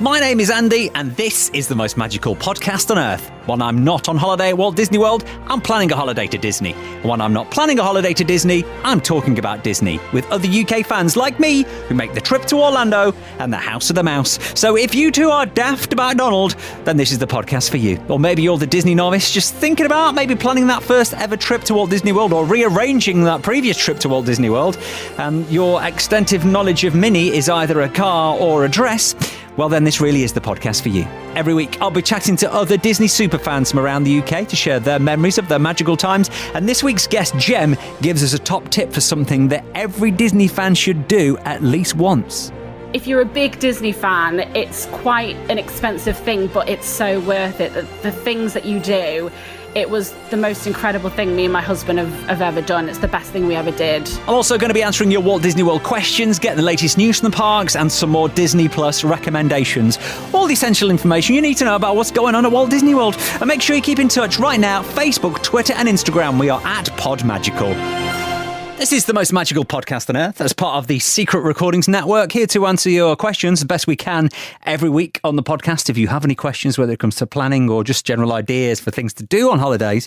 My name is Andy, and this is the most magical podcast on earth. When I'm not on holiday at Walt Disney World, I'm planning a holiday to Disney. When I'm not planning a holiday to Disney, I'm talking about Disney with other UK fans like me who make the trip to Orlando and the House of the Mouse. So if you too are daft about Donald, then this is the podcast for you. Or maybe you're the Disney novice just thinking about maybe planning that first ever trip to Walt Disney World or rearranging that previous trip to Walt Disney World, and your extensive knowledge of Minnie is either a car or a dress. Well, then this really is the podcast for you. Every week, I'll be chatting to other Disney superfans from around the UK to share their memories of their magical times. And this week's guest, Jem, gives us a top tip for something that every Disney fan should do at least once. If you're a big Disney fan, it's quite an expensive thing, but it's so worth it. The things that you do, it was the most incredible thing me and my husband have ever done. It's the best thing we ever did. I'm also going to be answering your Walt Disney World questions, getting the latest news from the parks, and some more Disney Plus recommendations. All the essential information you need to know about what's going on at Walt Disney World. And make sure you keep in touch right now. Facebook, Twitter and Instagram. We are at PodMagical. This is the most magical podcast on earth as part of the Secret Recordings Network, here to answer your questions the best we can every week on the podcast. If you have any questions, whether it comes to planning or just general ideas for things to do on holidays,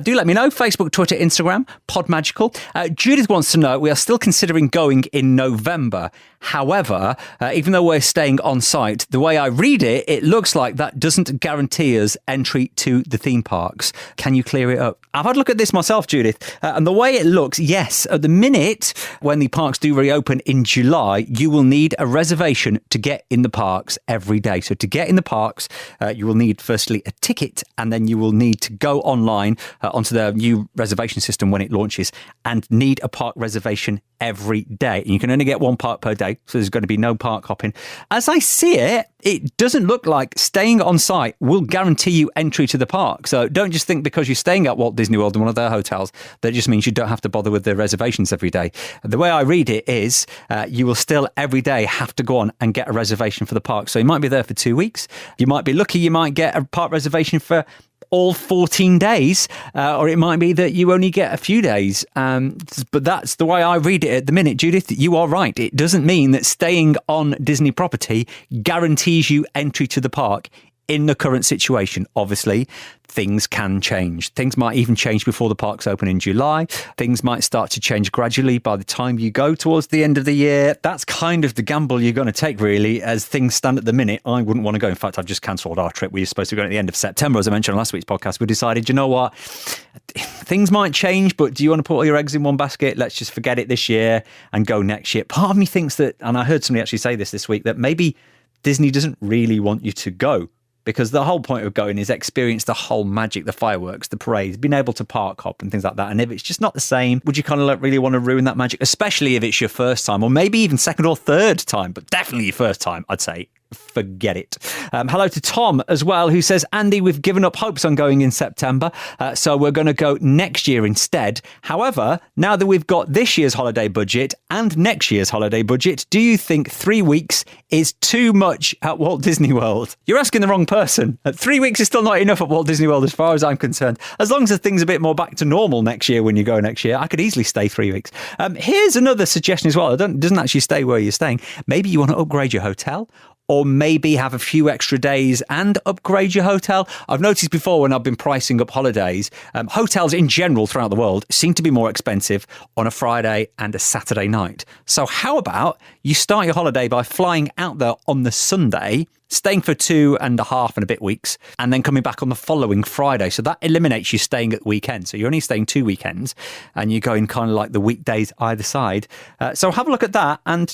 do let me know. Facebook, Twitter, Instagram, PodMagical. Judith wants to know, we are still considering going in November. However, even though we're staying on site, the way I read it, it looks like that doesn't guarantee us entry to the theme parks. Can you clear it up? I've had a look at this myself, Judith, and the way it looks, yes, at the minute, when the parks do reopen in July, you will need a reservation to get in the parks every day. So to get in the parks, you will need firstly a ticket, and then you will need to go online onto the new reservation system when it launches and need a park reservation every day. And you can only get one park per day, so there's going to be no park hopping. As I see it, it doesn't look like staying on site will guarantee you entry to the park. So don't just think because you're staying at Walt Disney World in one of their hotels, that just means you don't have to bother with the reservations every day. The way I read it is you will still every day have to go on and get a reservation for the park. So you might be there for 2 weeks. You might be lucky, you might get a park reservation for all 14 days, or it might be that you only get a few days. But that's the way I read it at the minute. Judith, you are right. It doesn't mean that staying on Disney property guarantees you entry to the park in the current situation. Obviously, things can change. Things might even change before the parks open in July. Things might start to change gradually by the time you go towards the end of the year. That's kind of the gamble you're going to take, really, as things stand at the minute. I wouldn't want to go. In fact, I've just cancelled our trip. We were supposed to go at the end of September, as I mentioned on last week's podcast. We decided, you know what? Things might change, but do you want to put all your eggs in one basket? Let's just forget it this year and go next year. Part of me thinks that, and I heard somebody actually say this week, that maybe Disney doesn't really want you to go. Because the whole point of going is experience the whole magic, the fireworks, the parades, being able to park hop and things like that. And if it's just not the same, would you kind of really want to ruin that magic? Especially if it's your first time, or maybe even second or third time, but definitely your first time, I'd say. Forget it. Hello to Tom as well, who says, Andy, we've given up hopes on going in September, so we're going to go next year instead. However, now that we've got this year's holiday budget and next year's holiday budget, do you think 3 weeks is too much at Walt Disney World? You're asking the wrong person. 3 weeks is still not enough at Walt Disney World as far as I'm concerned. As long as things are a bit more back to normal next year when you go next year, I could easily stay 3 weeks. Here's another suggestion as well. It doesn't actually stay where you're staying. Maybe you want to upgrade your hotel, or maybe have a few extra days and upgrade your hotel. I've noticed before when I've been pricing up holidays, hotels in general throughout the world seem to be more expensive on a Friday and a Saturday night. So how about you start your holiday by flying out there on the Sunday, staying for 2.5 and a bit weeks, and then coming back on the following Friday. So that eliminates you staying at the weekend. So you're only staying 2 weekends and you're going kind of like the weekdays either side. So have a look at that and,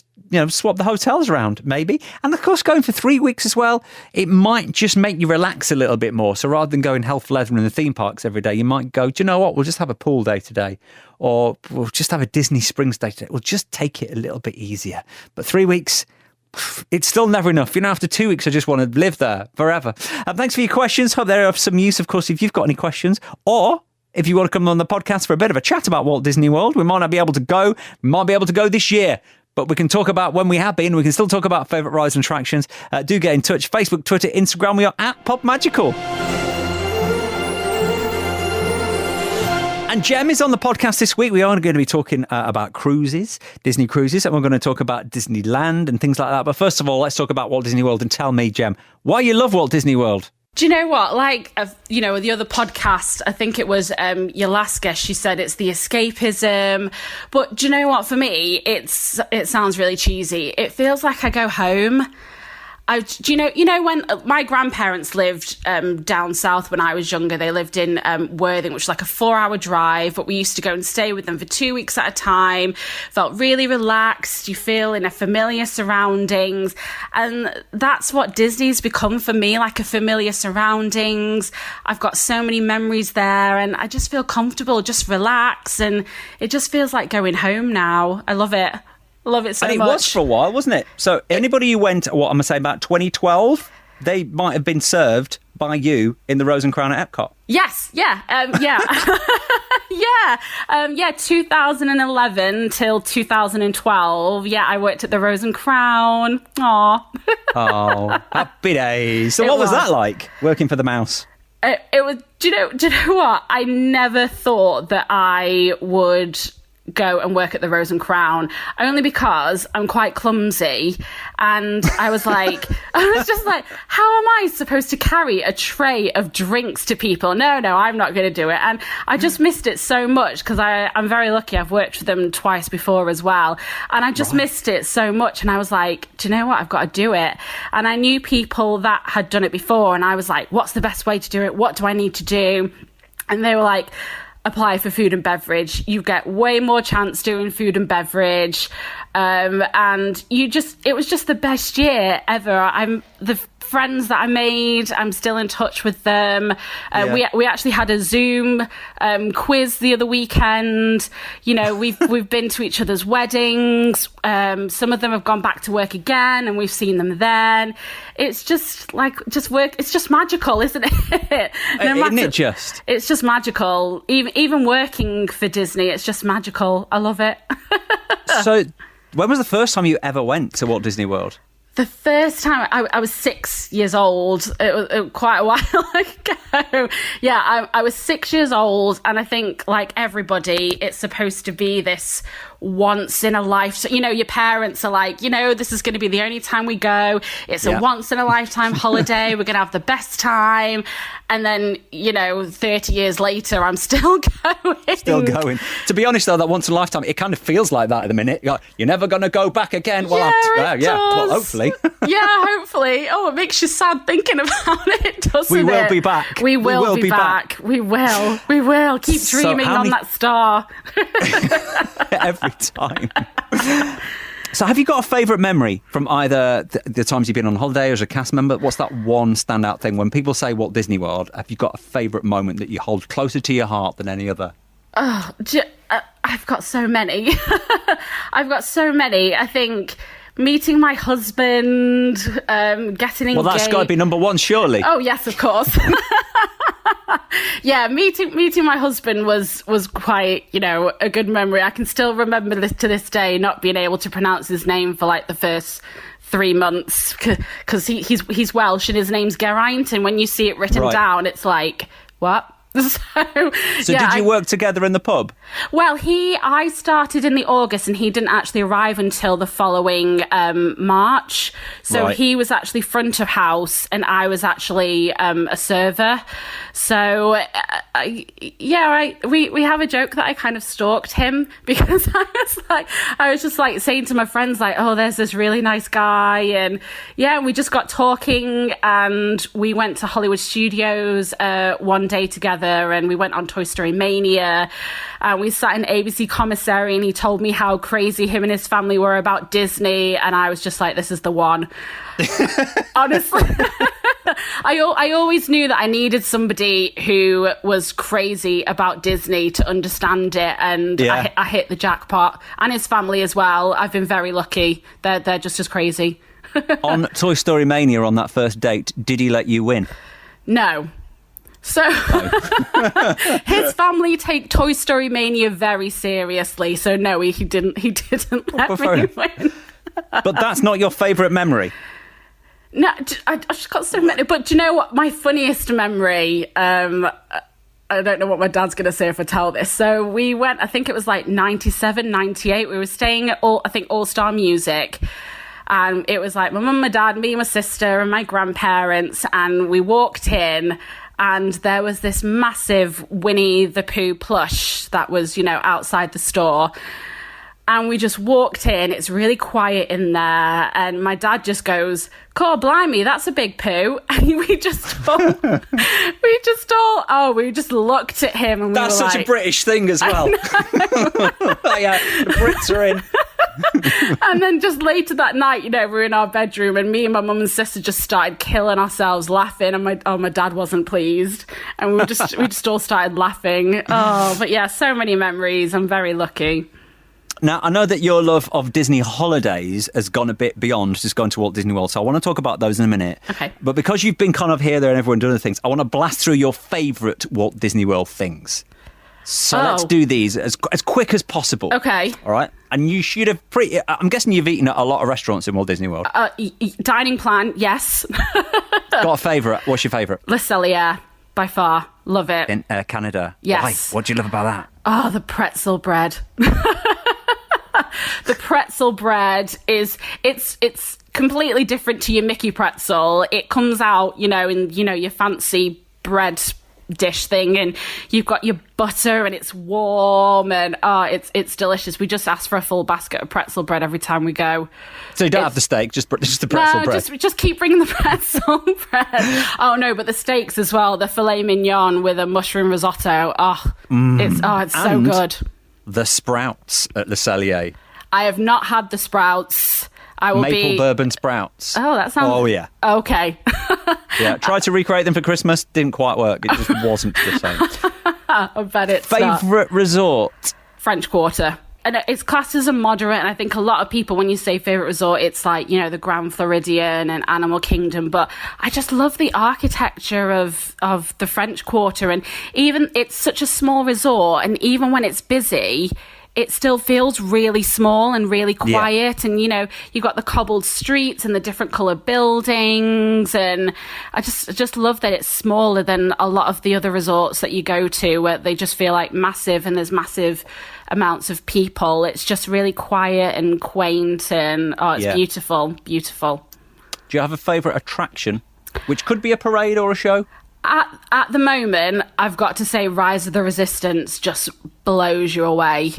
swap the hotels around maybe. And of course, going for 3 weeks as well, it might just make you relax a little bit more. So rather than going hell for leather in the theme parks every day, you might go, do you know what? We'll just have a pool day today. Or we'll just have a Disney Springs day today. We'll just take it a little bit easier. But 3 weeks, it's still never enough. After 2 weeks, I just want to live there forever. Thanks for your questions. Hope they're of some use, of course, if you've got any questions. Or if you want to come on the podcast for a bit of a chat about Walt Disney World, we might not be able to go. We might be able to go this year. But we can talk about when we have been. We can still talk about favourite rides and attractions. Do get in touch. Facebook, Twitter, Instagram. We are at PopMagical. And Jem is on the podcast this week. We are going to be talking about cruises, Disney cruises, and we're going to talk about Disneyland and things like that. But first of all, let's talk about Walt Disney World and tell me, Jem, why you love Walt Disney World. Do you know what? Like, the other podcast, I think it was your last guest, she said it's the escapism. But do you know what? For me, it sounds really cheesy. It feels like I go home. Do you know when my grandparents lived down south when I was younger, they lived in Worthing, which was like a 4-hour drive, but we used to go and stay with them for 2 weeks at a time. Felt really relaxed. You feel in a familiar surroundings. And that's what Disney's become for me, like a familiar surroundings. I've got so many memories there and I just feel comfortable, just relax. And it just feels like going home now. I love it. Love it so much. And it was for a while, wasn't it? So anybody who went, what I'm going to say, about 2012, they might have been served by you in the Rose and Crown at Epcot. Yes, yeah, yeah. 2011 till 2012. Yeah, I worked at the Rose and Crown. Aw. Oh, happy days. So what was that like, working for the mouse? It was, do you know what? I never thought that I would go and work at the Rose and Crown, only because I'm quite clumsy, and I was just like, how am I supposed to carry a tray of drinks to people? No, I'm not going to do it. And I just missed it so much because I'm very lucky. I've worked for them twice before as well, and I just missed it so much. And I was like, do you know what? I've got to do it. And I knew people that had done it before, and I was like, what's the best way to do it? What do I need to do? And they were like, apply for food and beverage. You get way more chance doing food and beverage. And it was just the best year ever. The friends that I made, I'm still in touch with them. We actually had a Zoom quiz the other weekend. You know, we've been to each other's weddings. Some of them have gone back to work again, and we've seen them then. It's just work. It's just magical, isn't it? Isn't it just? It's just magical. Even working for Disney, it's just magical. I love it. So, when was the first time you ever went to Walt Disney World? The first time I was 6 years old. It was quite a while ago. Yeah, I was 6 years old, and I think, like everybody, it's supposed to be this once in a lifetime. You know, your parents are like, this is going to be the only time we go. It's a once in a lifetime holiday. We're going to have the best time. And then, 30 years later, I'm still going. Still going. To be honest, though, that once in a lifetime, it kind of feels like that at the minute. You're never going to go back again. Well, well, hopefully. Yeah, hopefully. Oh, it makes you sad thinking about it, doesn't it? We will be back. We will be back. We will. We will. Keep dreaming on that star. Every time. So have you got a favourite memory from either the times you've been on holiday or as a cast member? What's that one standout thing? When people say Walt Disney World, have you got a favourite moment that you hold closer to your heart than any other? Oh, I've got so many. I think meeting my husband, getting engaged. Well, that's got to be number one, surely. Oh, yes, of course. Yeah, meeting my husband was quite, a good memory. I can still remember this to this day, not being able to pronounce his name for like the first 3 months because he's Welsh and his name's Geraint, and when you see it written down, it's like, what? So did you work together in the pub? Well, I started in the August, and he didn't actually arrive until the following March. So he was actually front of house, and I was actually a server. So we have a joke that I kind of stalked him because I was just like saying to my friends like, oh, there's this really nice guy, and we just got talking, and we went to Hollywood Studios one day together. And we went on Toy Story Mania. We sat in ABC Commissary, and he told me how crazy him and his family were about Disney. And I was just like, this is the one. Honestly. I always knew that I needed somebody who was crazy about Disney to understand it. And I hit the jackpot. And his family as well. I've been very lucky. They're just as crazy. On Toy Story Mania, on that first date, did he let you win? No. So his family take Toy Story Mania very seriously. So no, he didn't let me win. But that's not your favourite memory? No, I just got so many. But do you know what? My funniest memory, I don't know what my dad's going to say if I tell this. So we went, I think it was like 97, 98. We were staying at All Star Music. And it was like my mum, my dad, me, my sister, and my grandparents. And we walked in, and there was this massive Winnie the Pooh plush that was, outside the store. And we just walked in. It's really quiet in there. And my dad just goes, "Cor blimey, that's a big poo." And we just looked at him and that's such a British thing as well. Yeah, the Brits are in. And then just later that night, we're in our bedroom and me and my mum and sister just started killing ourselves laughing. And my dad wasn't pleased. And we just all started laughing. Oh, but yeah, so many memories. I'm very lucky. Now, I know that your love of Disney holidays has gone a bit beyond just going to Walt Disney World, so I want to talk about those in a minute. Okay. But because you've been kind of here, there and everyone doing the things, I want to blast through your favourite Walt Disney World things. So let's do these as quick as possible. Okay. All right? And you should have I'm guessing you've eaten at a lot of restaurants in Walt Disney World. Dining plan, yes. Got a favourite? What's your favourite? Le Cellier, by far. Love it. In Canada? Yes. Why? What do you love about that? Oh, the pretzel bread. The pretzel bread it's completely different to your Mickey pretzel. It comes out, in your fancy bread dish thing, and you've got your butter and it's warm and it's delicious. We just ask for a full basket of pretzel bread every time we go. So you don't have the steak, just the pretzel bread? Just keep bringing the pretzel bread. Oh no, but the steaks as well, the filet mignon with a mushroom risotto. It's so good. The sprouts at Le Cellier. I have not had the sprouts. Maple bourbon sprouts. Oh, that sounds... Oh, yeah. Okay. Yeah, tried to recreate them for Christmas. Didn't quite work. It just wasn't the same. I bet it's Favourite resort? French Quarter. And it's classed as a moderate, and I think a lot of people, when you say favourite resort, it's like, the Grand Floridian and Animal Kingdom, but I just love the architecture of the French Quarter, and even it's such a small resort, and even when it's busy, it still feels really small and really quiet. Yeah. And, you've got the cobbled streets and the different coloured buildings. And I just love that it's smaller than a lot of the other resorts that you go to, where they just feel like massive and there's massive amounts of people. It's just really quiet and quaint, and it's beautiful, beautiful. Do you have a favourite attraction, which could be a parade or a show? At the moment, I've got to say Rise of the Resistance just blows you away.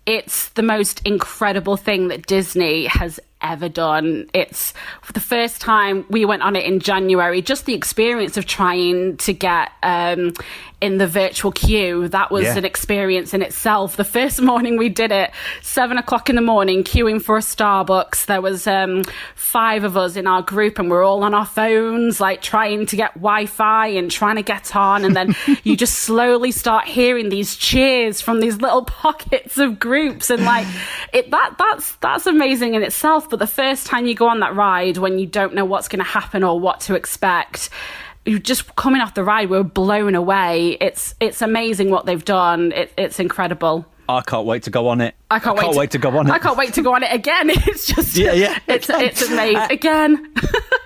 It's the most incredible thing that Disney has ever done. It's for the first time we went on it in January. Just the experience of trying to get in the virtual queue, that was an experience in itself. The first morning we did it, 7:00 in the morning, queuing for a Starbucks. There was 5 of us in our group, and we're all on our phones, like trying to get Wi-Fi and trying to get on. And then you just slowly start hearing these cheers from these little pockets of groups, and that's amazing in itself. But the first time you go on that ride, when you don't know what's going to happen or what to expect, you just coming off the ride, we're blown away. It's amazing what they've done. It's incredible. I can't wait to go on it. I can't wait to go on it. I can't wait to go on it again. It's just it's amazing. Again.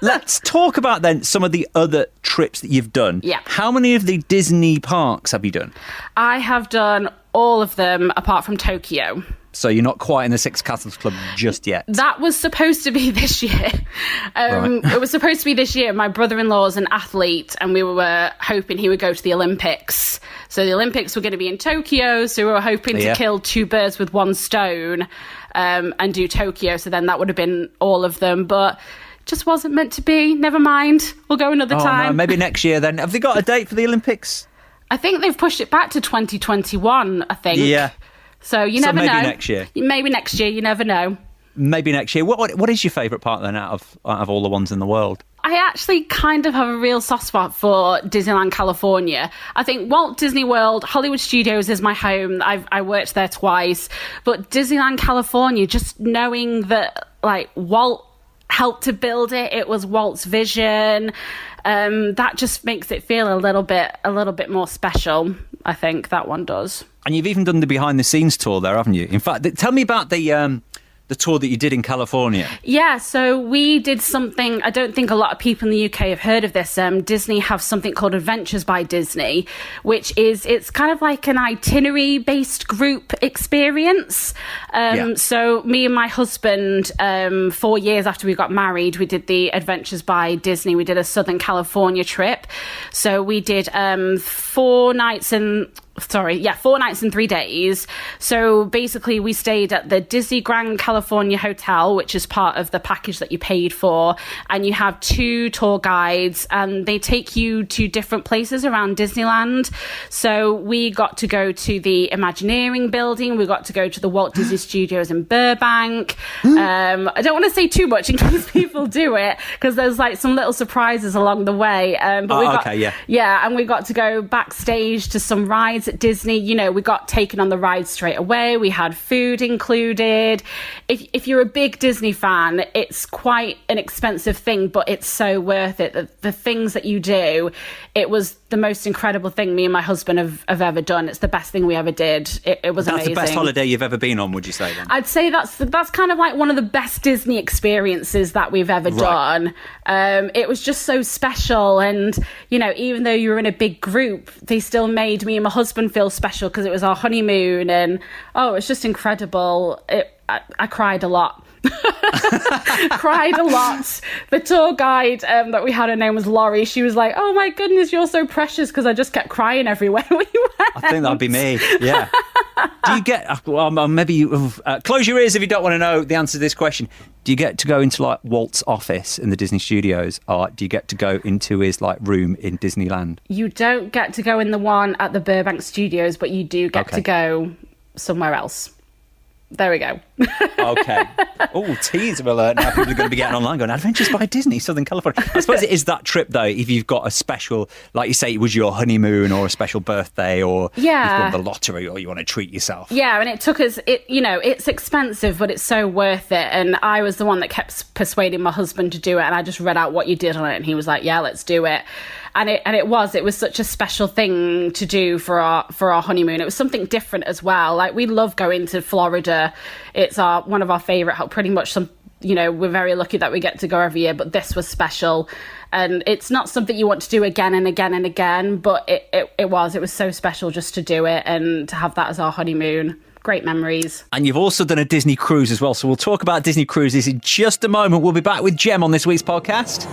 Let's talk about then some of the other trips that you've done. Yeah. How many of the Disney parks have you done? I have done all of them apart from Tokyo. So you're not quite in the Six Castles Club just yet. That was supposed to be this year. Right. It was supposed to be this year. My brother-in-law is an athlete, and we were hoping he would go to the Olympics. So the Olympics were going to be in Tokyo, so we were hoping to kill 2 birds with 1 stone and do Tokyo. So then that would have been all of them. But just wasn't meant to be. Never mind. We'll go another time. No, maybe next year then. Have they got a date for the Olympics? I think they've pushed it back to 2021, I think. Yeah. So you never know. Maybe next year. Maybe next year. You never know. Maybe next year. What is your favourite park then out of all the ones in the world? I actually kind of have a real soft spot for Disneyland California. I think Walt Disney World, Hollywood Studios is my home. I worked there twice. But Disneyland California, just knowing that Walt helped to build it, it was Walt's vision. That just makes it feel a little bit more special. I think that one does. And you've even done the behind the scenes tour there, haven't you? In fact, tell me about the the tour that you did in California? Yeah, so we did something, I don't think a lot of people in the UK have heard of this. Disney have something called Adventures by Disney, which is, it's kind of like an itinerary-based group experience. So me and my husband, 4 years after we got married, we did the Adventures by Disney. We did a Southern California trip. So we did 4 nights and 3 days. So basically we stayed at the Disney Grand California Hotel, which is part of the package that you paid for, and you have 2 tour guides and they take you to different places around Disneyland. So we got to go to the Imagineering building, we got to go to the Walt Disney Studios in Burbank. I don't want to say too much in case people do it, because there's like some little surprises along the way. And we got to go backstage to some rides at Disney. You know, we got taken on the ride straight away. We had food included. If you're a big Disney fan, it's quite an expensive thing, but it's so worth it. The things that you do, it was the most incredible thing me and my husband have ever done. It's the best thing we ever did. It was amazing. That's the best holiday you've ever been on, would you say then? I'd say that's kind of like one of the best Disney experiences that we've ever done. It was just so special, and you know, even though you were in a big group, they still made me and my husband feel special because it was our honeymoon, and it's just incredible. I cried a lot. Cried a lot. The tour guide that we had, her name was Laurie. She was like, "Oh my goodness, you're so precious," because I just kept crying everywhere we went. I think that'd be me. Yeah. Do you get? Maybe you close your ears if you don't want to know the answer to this question. Do you get to go into like Walt's office in the Disney Studios, or do you get to go into his like room in Disneyland? You don't get to go in the one at the Burbank Studios, but you do get to go somewhere else. There we go. Okay. Oh, teaser alert. Now people are going to be getting online going, Adventures by Disney, Southern California. I suppose it is that trip, though, if you've got a special, like you say, it was your honeymoon or a special birthday, or you've won the lottery, or you want to treat yourself. Yeah, and it took us, it's expensive, but it's so worth it. And I was the one that kept persuading my husband to do it, and I just read out what you did on it, and he was like, yeah, let's do it. And it was such a special thing to do for our honeymoon. It was something different as well. Like, we love going to Florida. It's one of our favorite, pretty much we're very lucky that we get to go every year, but this was special. And it's not something you want to do again and again and again, but it was so special just to do it and to have that as our honeymoon. Great memories. And you've also done a Disney cruise as well. So we'll talk about Disney cruises in just a moment. We'll be back with Jem on this week's podcast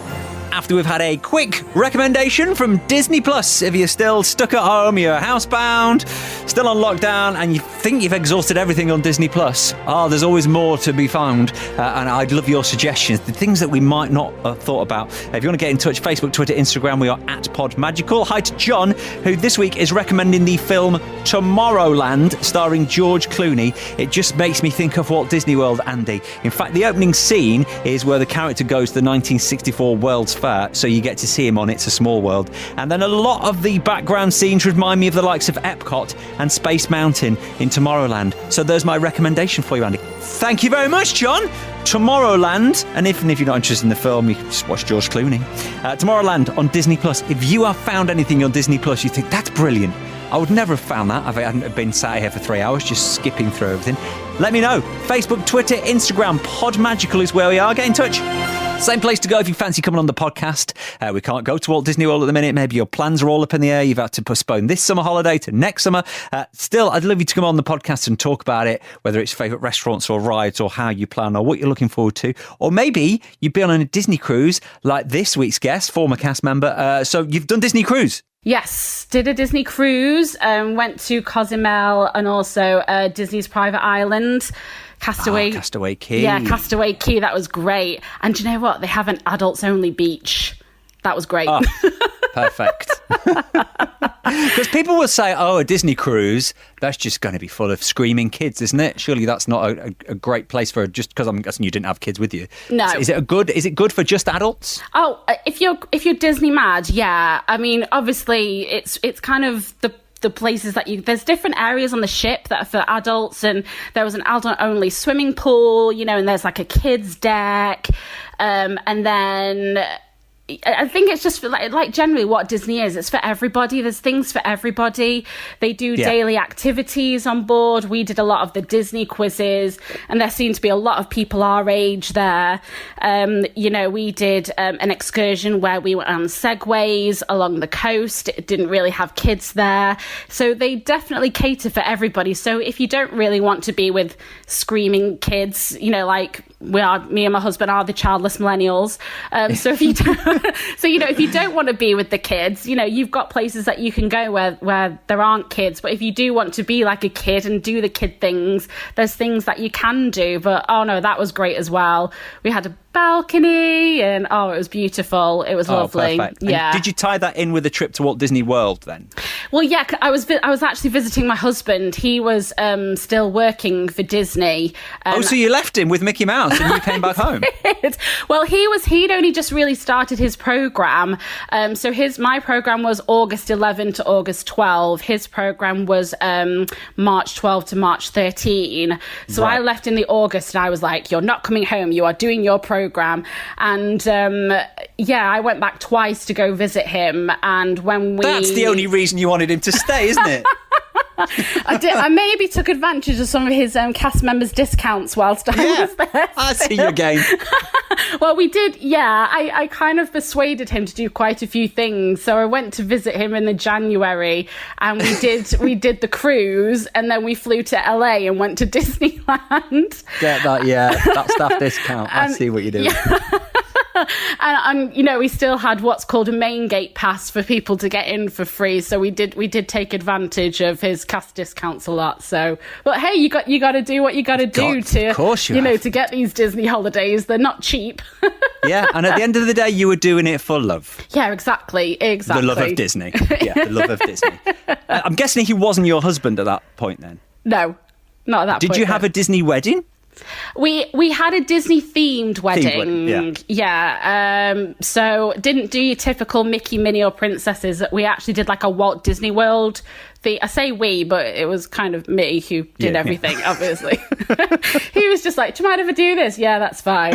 after we've had a quick recommendation from Disney Plus. If you're still stuck at home, you're housebound, still on lockdown, and you think you've exhausted everything on Disney Plus, there's always more to be found. And I'd love your suggestions, the things that we might not have thought about. If you want to get in touch, Facebook, Twitter, Instagram, we are at PodMagical. Hi to John, who this week is recommending the film Tomorrowland, starring George Clooney. It just makes me think of Walt Disney World, Andy. In fact, the opening scene is where the character goes to the 1964 World's Fair, so you get to see him on It's a Small World. And then a lot of the background scenes remind me of the likes of Epcot and Space Mountain in Tomorrowland. So there's my recommendation for you, Andy. Thank you very much, John. Tomorrowland, and if you're not interested in the film, you can just watch George Clooney. Tomorrowland on Disney Plus. If you have found anything on Disney Plus you think that's brilliant, I would never have found that if I hadn't been sat here for 3 hours just skipping through everything. Let me know. Facebook, Twitter, Instagram, PodMagical is where we are. Get in touch. Same place to go if you fancy coming on the podcast. We can't go to Walt Disney World at the minute. Maybe your plans are all up in the air. You've had to postpone this summer holiday to next summer. Still, I'd love you to come on the podcast and talk about it, whether it's favourite restaurants or rides or how you plan or what you're looking forward to. Or maybe you've been on a Disney cruise like this week's guest, former cast member. So you've done Disney cruise. Yes, did a Disney cruise, went to Cozumel and also Disney's private island. Castaway Key. Yeah, Castaway Key. That was great. And do you know what? They have an adults-only beach. That was great. Oh, perfect. Because people will say, a Disney cruise, that's just going to be full of screaming kids, isn't it? Surely that's not a great place for, just because I'm guessing you didn't have kids with you. No. Is it good for just adults? Oh, if you're Disney mad, yeah. I mean, obviously, it's kind of the places that there's different areas on the ship that are for adults, and there was an adult-only swimming pool, and there's like a kids deck, and then I think it's just for like generally what Disney is. It's for everybody. There's things for everybody. They do daily activities on board. We did a lot of the Disney quizzes, and there seemed to be a lot of people our age there. We did an excursion where we went on segways along the coast. It didn't really have kids there. So they definitely cater for everybody. So if you don't really want to be with screaming kids, like me and my husband are the childless millennials. So if you don't, if you don't want to be with the kids, you've got places that you can go where there aren't kids. But if you do want to be like a kid and do the kid things, there's things that you can do. But oh no, that was great as well. We had a balcony and it was beautiful. It was lovely. Perfect. Yeah. And did you tie that in with a trip to Walt Disney World then? Well, yeah, I was actually visiting my husband. He was still working for Disney. So you left him with Mickey Mouse and you came back home? Well, he'd only just really started his program. So my program was August 11 to August 12. His program was March 12 to March 13. So I left in the August and I was like, you're not coming home. You are doing your program. And I went back twice to go visit him. And that's the only reason you wanted him to stay, isn't it? I maybe took advantage of some of his cast members' discounts whilst I was there. I see your game. Well, we did, I kind of persuaded him to do quite a few things. So I went to visit him in the January and we did the cruise, and then we flew to LA and went to Disneyland. Get that, that staff discount. I see what you're doing. Yeah. And we still had what's called a main gate pass for people to get in for free. So we did take advantage of his cast discounts a lot. So, but hey, you got to do what you got to do to get these Disney holidays. They're not cheap. Yeah, and at the end of the day, you were doing it for love. Yeah, exactly. The love of Disney. Yeah, the love of Disney. I'm guessing he wasn't your husband at that point then? No, not at that point. Did you have a Disney wedding? We had a Disney themed wedding. So didn't do your typical Mickey, Minnie or princesses. We actually did like a Walt Disney World. I say we, but it was kind of me who did everything, obviously. He was just like, do you mind if I do this? Yeah, that's fine.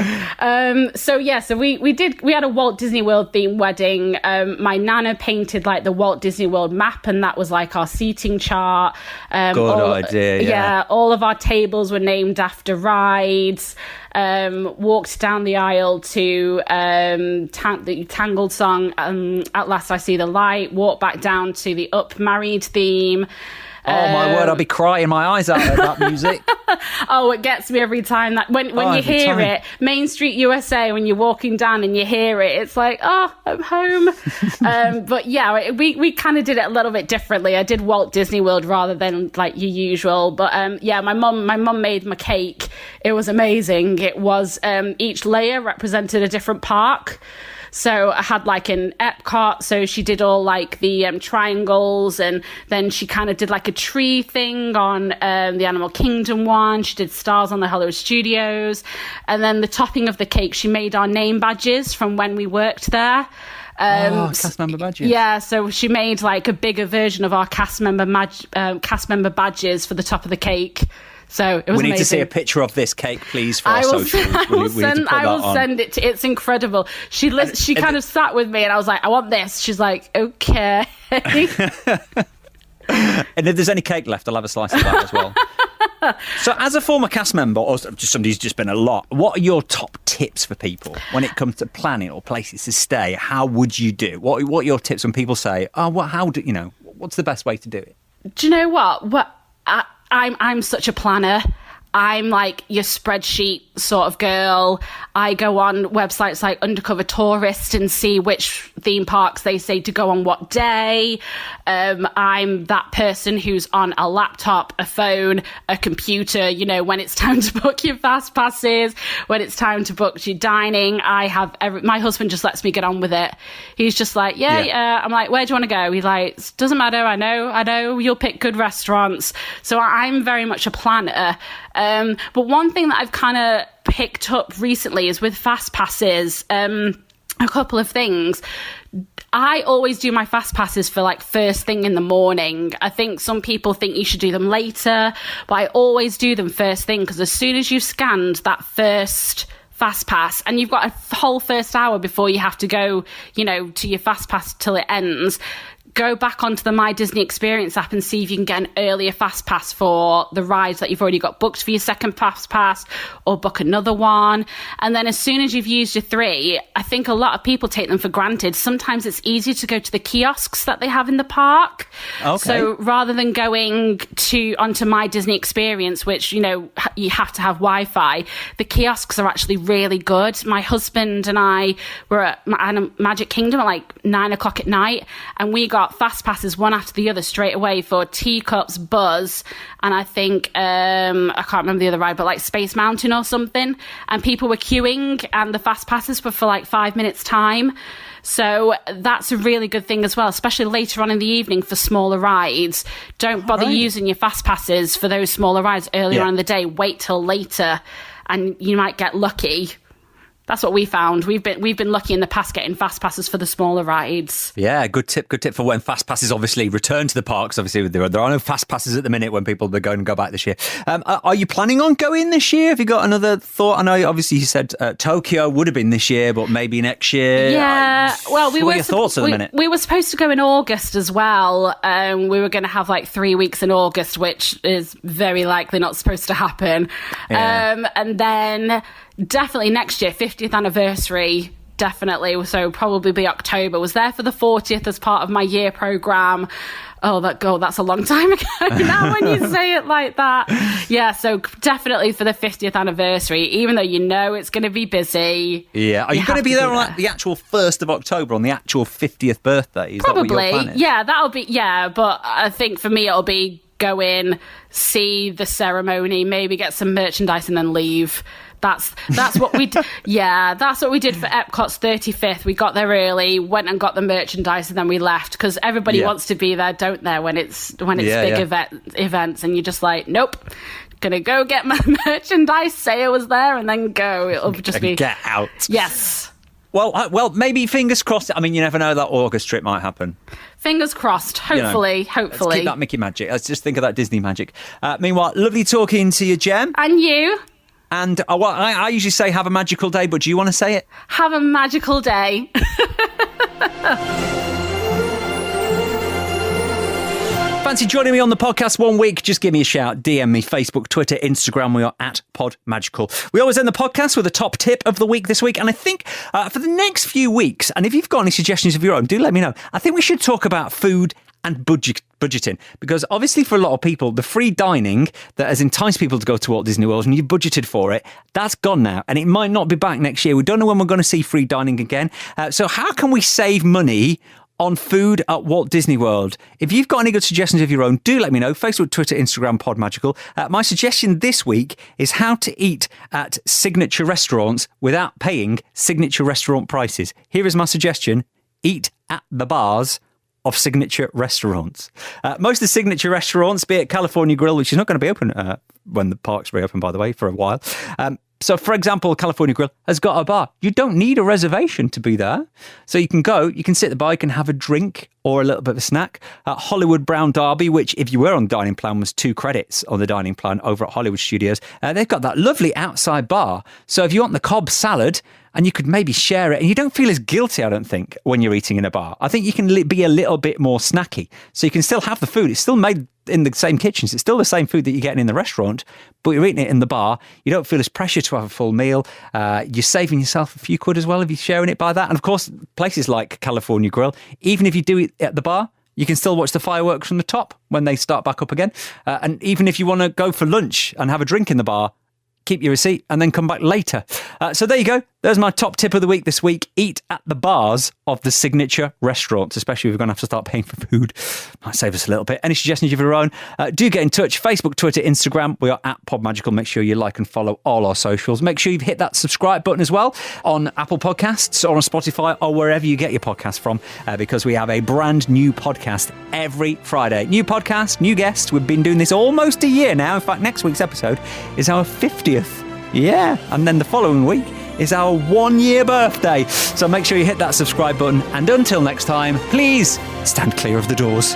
So we had a Walt Disney World themed wedding. My nana painted like the Walt Disney World map, and that was like our seating chart. Good idea. Yeah, all of our tables were named after rides. Walked down the aisle to the Tangled song, At Last I See the Light, walked back down to the Up Married theme. Oh my word, I'll be crying my eyes out at that music. Oh, it gets me every time. That when you hear it, Main Street USA, when you're walking down and you hear it, it's like, oh, I'm home. But yeah, we kind of did it a little bit differently. I did Walt Disney World rather than like your usual. But my mum made my cake. It was amazing. It was each layer represented a different park. So I had like an Epcot, so she did all like the triangles, and then she kind of did like a tree thing on the Animal Kingdom one. She did stars on the Hollywood Studios. And then the topping of the cake, she made our name badges from when we worked there. Cast member badges. Yeah, so she made like a bigger version of our cast member badges for the top of the cake. So it was We need amazing. to see a picture of this cake, please, for our socials. I will send it. It's incredible. She kind of sat with me, and I was like, I want this. She's like, okay. And if there's any cake left, I'll have a slice of that as well. So as a former cast member, or just somebody who's just been a lot, what are your top tips for people when it comes to planning or places to stay? How would you do? What are your tips when people say, what's the best way to do it? Do you know what? I'm such a planner. I'm like your spreadsheet sort of girl. I go on websites like Undercover Tourist and see which theme parks they say to go on what day. I'm that person who's on a laptop, a phone, a computer, when it's time to book your fast passes, when it's time to book your dining. My husband just lets me get on with it. He's just like, yeah. I'm like, where do you want to go? He's like, doesn't matter. I know you'll pick good restaurants. So I'm very much a planner. But one thing that I've kind of picked up recently is with fast passes, a couple of things. I always do my fast passes for like first thing in the morning. I think some people think you should do them later, but I always do them first thing, because as soon as you've scanned that first fast pass and you've got a whole first hour before you have to go, to your fast pass till it ends, go back onto the My Disney Experience app and see if you can get an earlier fast pass for the rides that you've already got booked for your second fast pass, or book another one. And then as soon as you've used your 3, I think a lot of people take them for granted. Sometimes it's easier to go to the kiosks that they have in the park. Okay. So rather than going onto My Disney Experience, which, you have to have Wi-Fi, the kiosks are actually really good. My husband and I were at Magic Kingdom at like 9 o'clock at night, and we got fast passes one after the other straight away for Teacups, Buzz, and I think I can't remember the other ride, but like Space Mountain or something. And people were queuing, and the fast passes were for like 5 minutes time. So that's a really good thing as well, especially later on in the evening for smaller rides. Don't bother using your fast passes for those smaller rides earlier on in the day. Wait till later, and you might get lucky. That's what we found. We've been lucky in the past getting fast passes for the smaller rides. Yeah, good tip for when fast passes obviously return to the parks. Obviously, there are no fast passes at the minute when people are going to go back this year. Are you planning on going this year? Have you got another thought? I know obviously you said Tokyo would have been this year, but maybe next year. Yeah, well, what are your thoughts at the minute? We were supposed to go in August as well. We were going to have like 3 weeks in August, which is very likely not supposed to happen. Yeah. And then definitely next year, 50th anniversary, definitely. So probably be October. Was there for the 40th as part of my year program. That's a long time ago now when you say it like that. Yeah, so definitely for the 50th anniversary, even though it's going to be busy. Yeah, are you going to be there on like the actual 1st of October, on the actual 50th birthday? Is Probably, that what you're planning? Yeah, that'll be, but I think for me it'll be go in, see the ceremony, maybe get some merchandise and then leave. That's what we that's what we did for Epcot's 35th. We got there early, went and got the merchandise, and then we left because everybody wants to be there, don't they? When it's big events, and you're just like, nope, gonna go get my merchandise, say I was there, and then go. It'll just be get out. Yes. Well, maybe fingers crossed. I mean, you never know, that August trip might happen. Fingers crossed. Hopefully. Let's keep that Mickey magic. Let's just think of that Disney magic. Meanwhile, lovely talking to you, Jem. And you. And I usually say have a magical day, but do you want to say it? Have a magical day. Fancy joining me on the podcast one week? Just give me a shout. DM me, Facebook, Twitter, Instagram. We are at PodMagical. We always end the podcast with a top tip of the week this week. And I think for the next few weeks, and if you've got any suggestions of your own, do let me know. I think we should talk about food and budgeting, because obviously for a lot of people, the free dining that has enticed people to go to Walt Disney World and you've budgeted for it, that's gone now, and it might not be back next year. We don't know when we're going to see free dining again. So how can we save money on food at Walt Disney World? If you've got any good suggestions of your own, do let me know. Facebook, Twitter, Instagram, PodMagical. My suggestion this week is how to eat at signature restaurants without paying signature restaurant prices. Here is my suggestion. Eat at the bars of signature restaurants. Most of the signature restaurants, be it California Grill, which is not going to be open when the parks reopen, by the way, for a while. So, for example, California Grill has got a bar. You don't need a reservation to be there. So you can go, you can sit at the bar, you can have a drink or a little bit of a snack. Hollywood Brown Derby, which if you were on the dining plan was 2 credits on the dining plan over at Hollywood Studios. They've got that lovely outside bar. So if you want the Cobb salad, and you could maybe share it, and you don't feel as guilty, I don't think, when you're eating in a bar. I think you can be a little bit more snacky. So you can still have the food. It's still made in the same kitchens. It's still the same food that you're getting in the restaurant, but you're eating it in the bar. You don't feel as pressure to have a full meal. You're saving yourself a few quid as well if you're sharing it by that. And of course, places like California Grill, even if you do it at the bar, you can still watch the fireworks from the top when they start back up again. And even if you want to go for lunch and have a drink in the bar, keep your receipt and then come back later. So there you go. There's my top tip of the week this week. Eat at the bars of the signature restaurants, especially if we're going to have to start paying for food. Might save us a little bit. Any suggestions of your own? Do get in touch. Facebook, Twitter, Instagram. We are at PodMagical. Make sure you like and follow all our socials. Make sure you've hit that subscribe button as well on Apple Podcasts or on Spotify or wherever you get your podcast from, because we have a brand new podcast every Friday. New podcast, new guest. We've been doing this almost a year now. In fact, next week's episode is our 50th. Yeah, and then the following week is our 1-year birthday. So make sure you hit that subscribe button. And until next time, please stand clear of the doors.